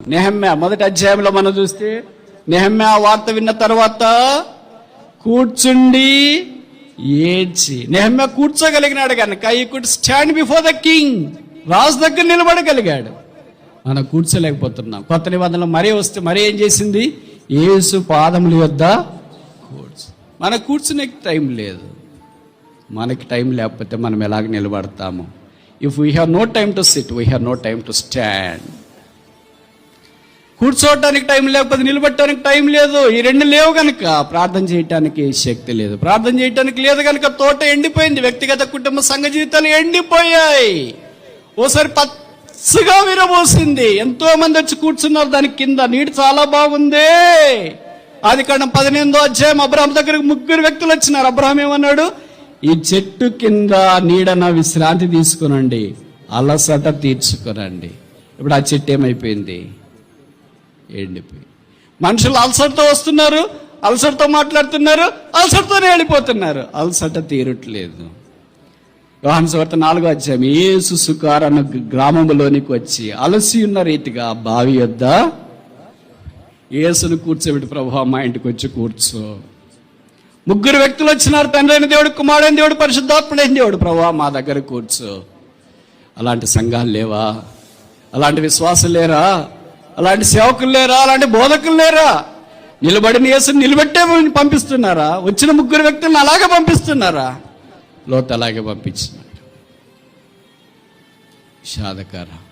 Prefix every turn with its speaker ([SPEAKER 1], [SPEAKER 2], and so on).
[SPEAKER 1] నెహెమ్యా మొదటి అధ్యాయంలో మనం చూస్తే నెహెమ్యా వార్త విన్న తర్వాత కూర్చుండి ఏడ్చి. నెహెమ్యా కూర్చోగలిగినాడు కనుక he could stand before the king, రాజు దగ్గర నిలబడగలిగాడు. మనం కూర్చోలేకపోతున్నాం. కొత్త నిబంధనలు మరీ వస్తే మరీ ఏం చేసింది? యేసు పాదముల వద్ద మనకు కూర్చునే టైం లేదు. మనకి టైం లేకపోతే మనం ఎలాగ నిలబడతాము? If we have no time to sit, we have no time to stand. కూర్చోవటానికి టైం లేకపోతే నిలబడటానికి టైం లేదు. ఈ రెండు లేవు కనుక ప్రార్థన చేయటానికి శక్తి లేదు. ప్రార్థన చేయటానికి లేదు కనుక తోట ఎండిపోయింది. వ్యక్తిగత కుటుంబ సంఘ జీవితాలు ఎండిపోయాయి. ఓసారి పచ్చగా విరబోసింది. ఎంతో మంది వచ్చి కూర్చున్నారు దాని కింద. నీటి చాలా బాగుంది. ఆదికాండం 18వ అధ్యాయం అబ్రహాం దగ్గరకు 3 వ్యక్తులు వచ్చినారు. అబ్రహాం ఏమన్నాడు? ఈ చెట్టు కింద నీడన విశ్రాంతి తీసుకునండి, అలసట తీర్చుకునండి. ఇప్పుడు ఆ చెట్టు ఏమైపోయింది? ఎండిపోయి. మనుషులు అలసటతో వస్తున్నారు, అలసటతో మాట్లాడుతున్నారు, అలసటతోనే వెళ్ళిపోతున్నారు. అలసట తీరట్లేదు. యోహాను సువార్త 4వ అధ్యాయం యేసు సుకార్ అన్న గ్రామంలోనికి వచ్చి అలసి ఉన్న రీతిగా బావి యొద్ద యేసును కూర్చోబెట్టి, ప్రభువా మా ఇంటికి వచ్చి కూర్చో. 3 వ్యక్తులు వచ్చినారు. తండ్రి అయిన దేవుడు, కుమారుడైన దేవుడు, పరిశుద్ధాత్ముడైన దేవుడు. ప్రభువా మా దగ్గర కూర్చో. అలాంటి సంఘాలు లేవా? అలాంటి విశ్వాసం లేరా? అలాంటి సేవకులు లేరా? అలాంటి బోధకులు లేరా? నిలబడిన యేసుని నిలబెట్టే పంపిస్తున్నారా? వచ్చిన 3 వ్యక్తులను అలాగే పంపిస్తున్నారా? లోతు అలాగే పంపించినాడు. విషాదకరం.